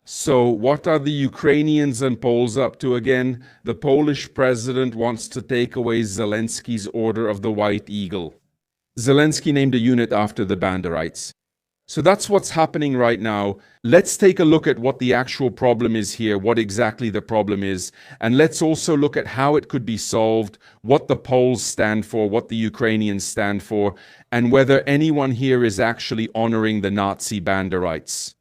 So what are the Ukrainians and Poles up to again? The Polish president wants to take away Zelensky's Order of the White Eagle. Zelensky named a unit after the Banderites. So that's what's happening right now. Let's take a look at what the actual problem is here, what exactly the problem is, and let's also look at how it could be solved, what the Poles stand for, what the Ukrainians stand for, and whether anyone here is actually honoring the Nazi Banderites.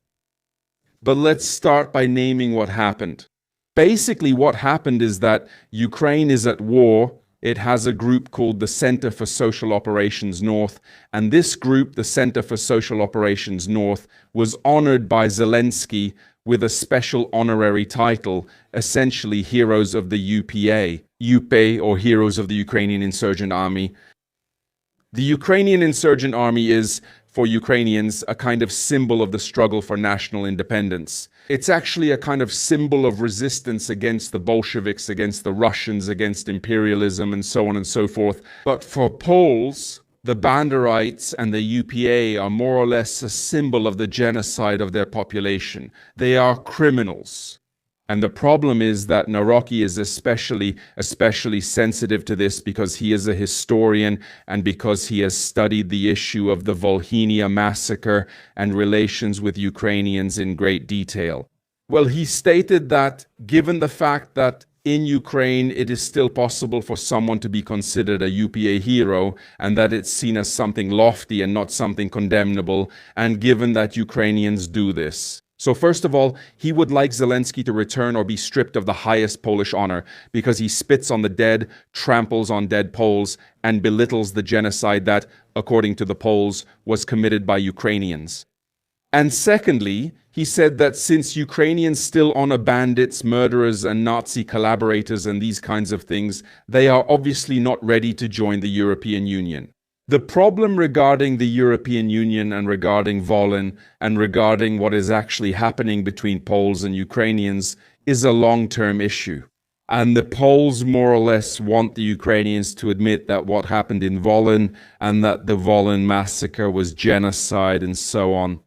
But let's start by naming what happened. Basically, what happened is that Ukraine is at war. It has a group called the Center for Social Operations North, and this group, the Center for Social Operations North, was honored by Zelensky with a special honorary title, essentially Heroes of the UPA, or Heroes of the Ukrainian Insurgent Army. The Ukrainian Insurgent Army is, for Ukrainians, a kind of symbol of the struggle for national independence. It's actually a kind of symbol of resistance against the Bolsheviks, against the Russians, against imperialism, and so on and so forth. But for Poles, the Banderites and the UPA are more or less a symbol of the genocide of their population. They are criminals. And the problem is that Naroki is especially sensitive to this because he is a historian and because he has studied the issue of the Volhynia massacre and relations with Ukrainians in great detail. Well, he stated that given the fact that in Ukraine it is still possible for someone to be considered a UPA hero and that it's seen as something lofty and not something condemnable, and given that Ukrainians do this. So first of all, he would like Zelensky to return or be stripped of the highest Polish honor because he spits on the dead, tramples on dead Poles, and belittles the genocide that, according to the Poles, was committed by Ukrainians. And secondly, he said that since Ukrainians still honor bandits, murderers, and Nazi collaborators and these kinds of things, they are obviously not ready to join the European Union. The problem regarding the European Union and regarding Volyn and regarding what is actually happening between Poles and Ukrainians is a long-term issue. And the Poles more or less want the Ukrainians to admit that what happened in Volyn and that the Volyn massacre was genocide and so on.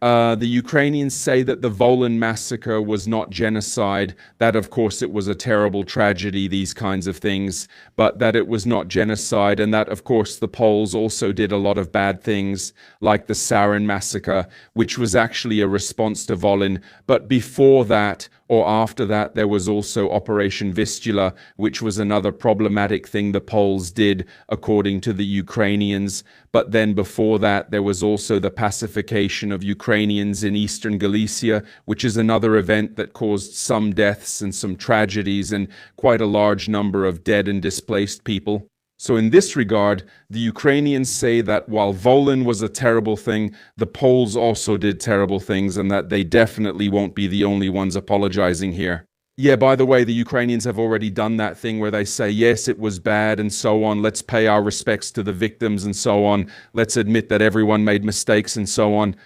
The Ukrainians say that the Volyn massacre was not genocide, that of course it was a terrible tragedy, these kinds of things, but that it was not genocide, and that of course the Poles also did a lot of bad things, like the Sarin massacre, which was actually a response to Volyn. But before that, or after that, there was also Operation Vistula, which was another problematic thing the Poles did, according to the Ukrainians. But then before that, there was also the pacification of Ukrainians in eastern Galicia, which is another event that caused some deaths and some tragedies and quite a large number of dead and displaced people. So in this regard, the Ukrainians say that while Volyn was a terrible thing, the Poles also did terrible things and that they definitely won't be the only ones apologizing here. Yeah, by the way, the Ukrainians have already done that thing where they say, yes, it was bad and so on. Let's pay our respects to the victims and so on. Let's admit that everyone made mistakes and so on.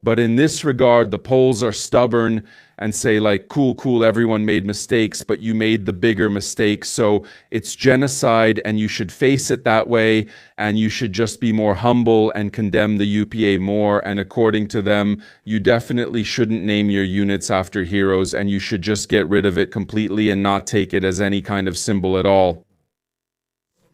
But in this regard, the Poles are stubborn and say like, cool, everyone made mistakes, but you made the bigger mistake. So it's genocide and you should face it that way. And you should just be more humble and condemn the UPA more. And according to them, you definitely shouldn't name your units after heroes and you should just get rid of it completely and not take it as any kind of symbol at all.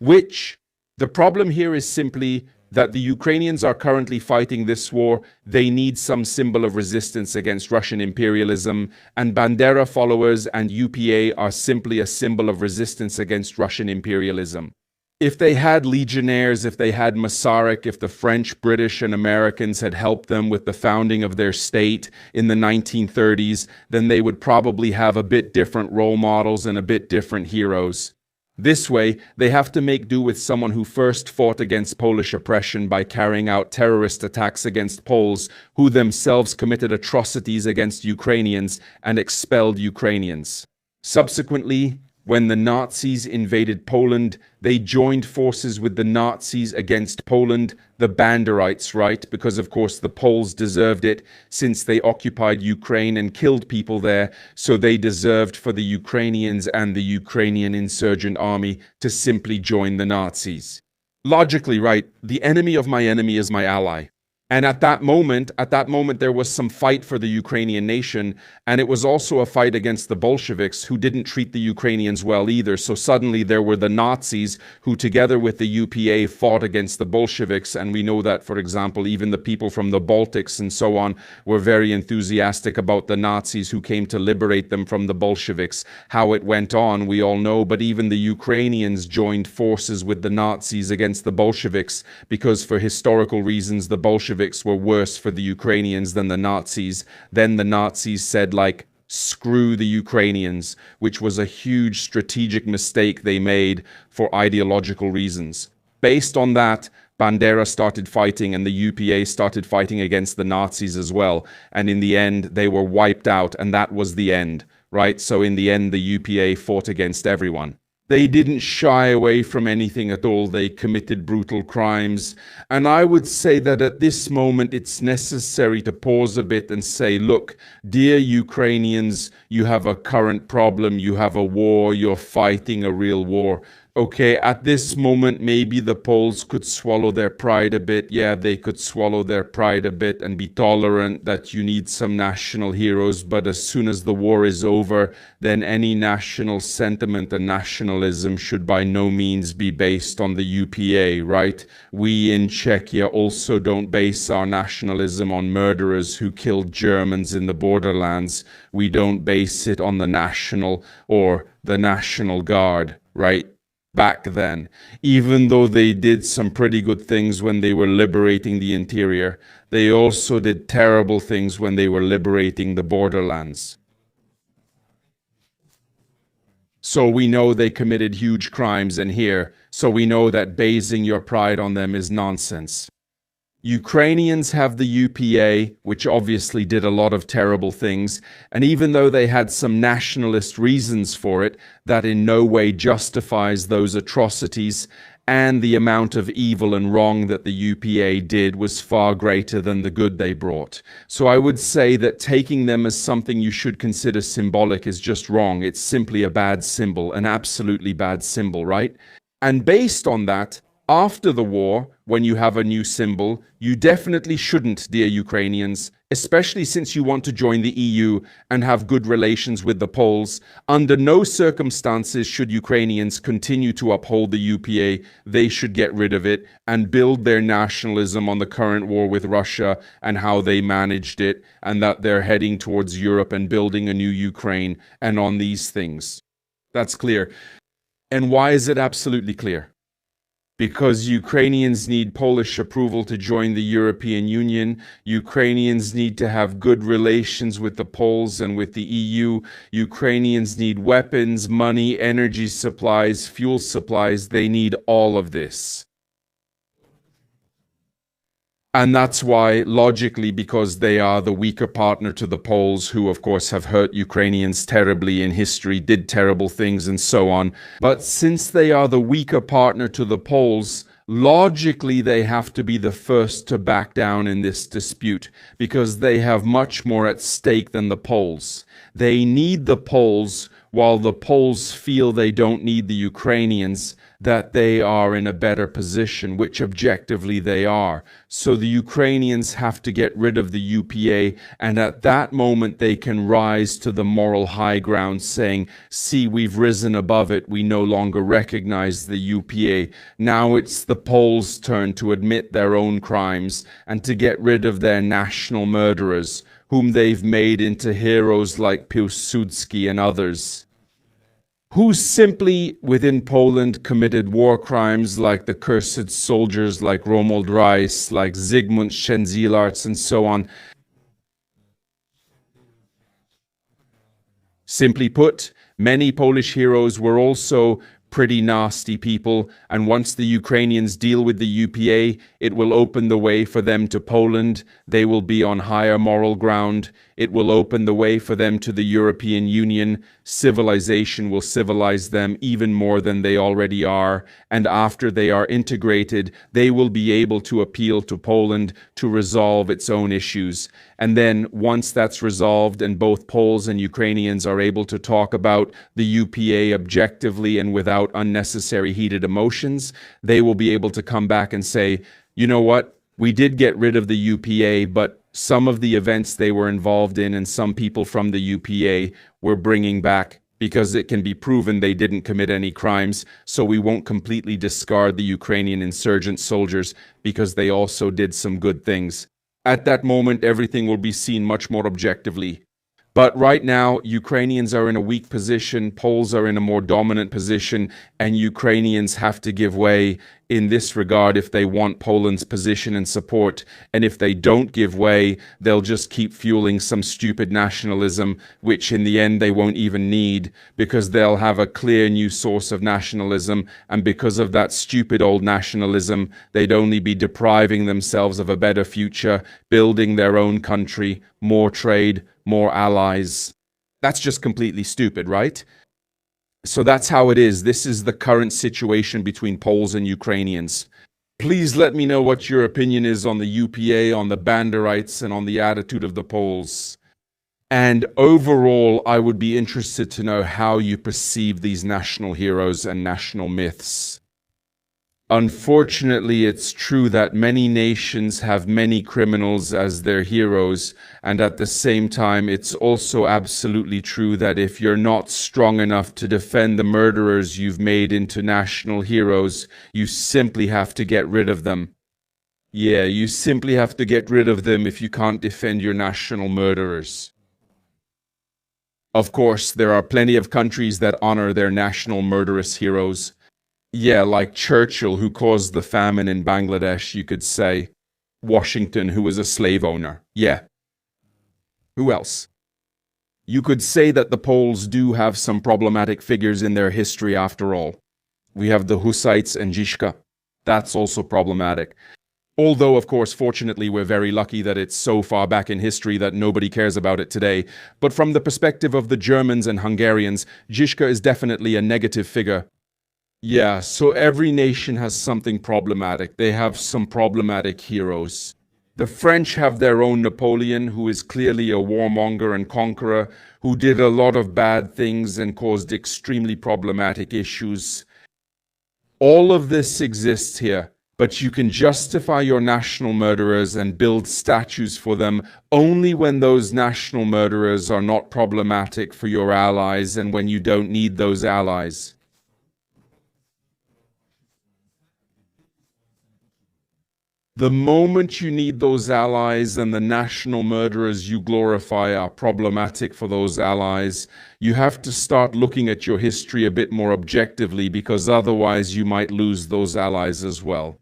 Which, the problem here is simply that the Ukrainians are currently fighting this war. They need some symbol of resistance against Russian imperialism, and Bandera followers and UPA are simply a symbol of resistance against Russian imperialism. If they had legionnaires, if they had Masaryk, if the French, British, and Americans had helped them with the founding of their state in the 1930s, then they would probably have a bit different role models and a bit different heroes. This way, they have to make do with someone who first fought against Polish oppression by carrying out terrorist attacks against Poles, who themselves committed atrocities against Ukrainians and expelled Ukrainians. Subsequently, when the Nazis invaded Poland, they joined forces with the Nazis against Poland, the Banderites, right? Because of course the Poles deserved it since they occupied Ukraine and killed people there, so they deserved for the Ukrainians and the Ukrainian insurgent army to simply join the Nazis. Logically, right, the enemy of my enemy is my ally. And at that moment, there was some fight for the Ukrainian nation, and it was also a fight against the Bolsheviks, who didn't treat the Ukrainians well either. So suddenly there were the Nazis who, together with the UPA, fought against the Bolsheviks. And we know that, for example, even the people from the Baltics and so on were very enthusiastic about the Nazis who came to liberate them from the Bolsheviks. How it went on, we all know, but even the Ukrainians joined forces with the Nazis against the Bolsheviks because, for historical reasons, the Bolsheviks were worse for the Ukrainians than the Nazis. Then the Nazis said, like, screw the Ukrainians, which was a huge strategic mistake they made for ideological reasons. Based on that, Bandera started fighting and the UPA started fighting against the Nazis as well. And in the end, they were wiped out, and that was the end, right? So in the end, the UPA fought against everyone. They didn't shy away from anything at all. They committed brutal crimes. And I would say that at this moment, it's necessary to pause a bit and say, look, dear Ukrainians, you have a current problem. You have a war. You're fighting a real war. Okay, at this moment, maybe the Poles could swallow their pride a bit. Yeah, they could swallow their pride a bit and be tolerant that you need some national heroes. But as soon as the war is over, then any national sentiment and nationalism should by no means be based on the UPA, right? We in Czechia also don't base our nationalism on murderers who killed Germans in the borderlands. We don't base it on the National or the National Guard, right? Back then, even though they did some pretty good things when they were liberating the interior, they also did terrible things when they were liberating the borderlands. So we know they committed huge crimes in here, so we know that basing your pride on them is nonsense. Ukrainians have the UPA, which obviously did a lot of terrible things, and even though they had some nationalist reasons for it, that in no way justifies those atrocities, and the amount of evil and wrong that the UPA did was far greater than the good they brought. So I would say that taking them as something you should consider symbolic is just wrong. It's simply a bad symbol, an absolutely bad symbol, right? And based on that, after the war, when you have a new symbol, you definitely shouldn't, dear Ukrainians, especially since you want to join the EU and have good relations with the Poles. Under no circumstances should Ukrainians continue to uphold the UPA. They should get rid of it and build their nationalism on the current war with Russia and how they managed it, and that they're heading towards Europe and building a new Ukraine, and on these things. That's clear. And why is it absolutely clear? Because Ukrainians need Polish approval to join the European Union. Ukrainians need to have good relations with the Poles and with the EU. Ukrainians need weapons, money, energy supplies, fuel supplies. They need all of this. And that's why, logically, because they are the weaker partner to the Poles, who, of course, have hurt Ukrainians terribly in history, did terrible things, and so on. But since they are the weaker partner to the Poles, logically, they have to be the first to back down in this dispute, because they have much more at stake than the Poles. They need the Poles, while the Poles feel they don't need the Ukrainians, that they are in a better position, which objectively they are. So the Ukrainians have to get rid of the UPA, and at that moment they can rise to the moral high ground saying, see, we've risen above it, we no longer recognize the UPA. Now it's the Poles' turn to admit their own crimes and to get rid of their national murderers, whom they've made into heroes like Piłsudski and others, who simply within Poland committed war crimes like the cursed soldiers like Romuald Rice, like Zygmunt Szczędzilarz, and so on. Simply put, many Polish heroes were also pretty nasty people, and once the Ukrainians deal with the UPA, it will open the way for them to Poland. They will be on higher moral ground. It will open the way for them to the European Union. Civilization will civilize them even more than they already are, and after they are integrated, they will be able to appeal to Poland to resolve its own issues. And then once that's resolved and both Poles and Ukrainians are able to talk about the UPA objectively and without unnecessary heated emotions, they will be able to come back and say, you know what? We did get rid of the UPA, but some of the events they were involved in and some people from the UPA we're bringing back because it can be proven they didn't commit any crimes, so we won't completely discard the Ukrainian insurgent soldiers because they also did some good things. At that moment, everything will be seen much more objectively. But right now, Ukrainians are in a weak position, Poles are in a more dominant position, and Ukrainians have to give way in this regard if they want Poland's position and support. And if they don't give way, they'll just keep fueling some stupid nationalism, which in the end they won't even need, because they'll have a clear new source of nationalism. And because of that stupid old nationalism, they'd only be depriving themselves of a better future, building their own country, more trade, more allies. That's just completely stupid, right? So that's how it is. This is the current situation between Poles and Ukrainians. Please let me know what your opinion is on the UPA, on the Banderites, and on the attitude of the Poles. And overall, I would be interested to know how you perceive these national heroes and national myths. Unfortunately, it's true that many nations have many criminals as their heroes, and at the same time, it's also absolutely true that if you're not strong enough to defend the murderers you've made into national heroes, you simply have to get rid of them. Yeah, you simply have to get rid of them if you can't defend your national murderers. Of course, there are plenty of countries that honor their national murderous heroes. Yeah, like Churchill, who caused the famine in Bangladesh, you could say. Washington, who was a slave owner. Yeah. Who else? You could say that the Poles do have some problematic figures in their history after all. We have the Hussites and Zizka. That's also problematic. Although, of course, fortunately, we're very lucky that it's so far back in history that nobody cares about it today. But from the perspective of the Germans and Hungarians, Zizka is definitely a negative figure. Yeah, so every nation has something problematic. They have some problematic heroes. The French have their own Napoleon, who is clearly a warmonger and conqueror, who did a lot of bad things and caused extremely problematic issues. All of this exists here, but you can justify your national murderers and build statues for them only when those national murderers are not problematic for your allies and when you don't need those allies. The moment you need those allies and the national murderers you glorify are problematic for those allies, you have to start looking at your history a bit more objectively, because otherwise you might lose those allies as well.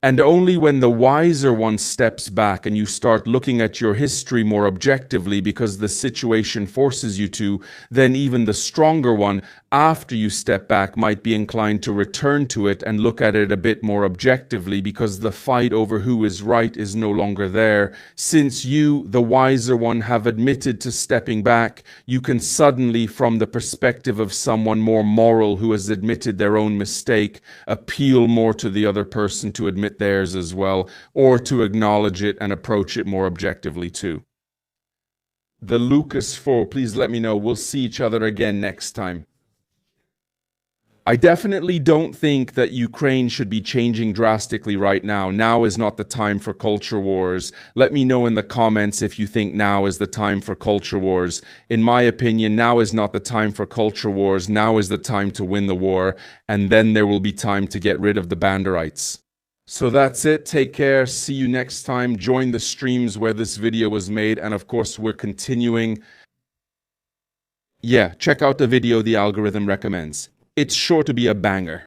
And only when the wiser one steps back and you start looking at your history more objectively because the situation forces you to, then even the stronger one, after you step back, might be inclined to return to it and look at it a bit more objectively, because the fight over who is right is no longer there. Since you, the wiser one, have admitted to stepping back, you can suddenly, from the perspective of someone more moral who has admitted their own mistake, appeal more to the other person to admit theirs as well, or to acknowledge it and approach it more objectively too. The Lucas 4, please let me know. We'll see each other again next time. I definitely don't think that Ukraine should be changing drastically right now. Now is not the time for culture wars. Let me know in the comments if you think now is the time for culture wars. In my opinion, now is not the time for culture wars. Now is the time to win the war, and then there will be time to get rid of the Banderites. So that's it. Take care. See you next time. Join the streams where this video was made, and of course, we're continuing. Yeah, check out the video the algorithm recommends. It's sure to be a banger.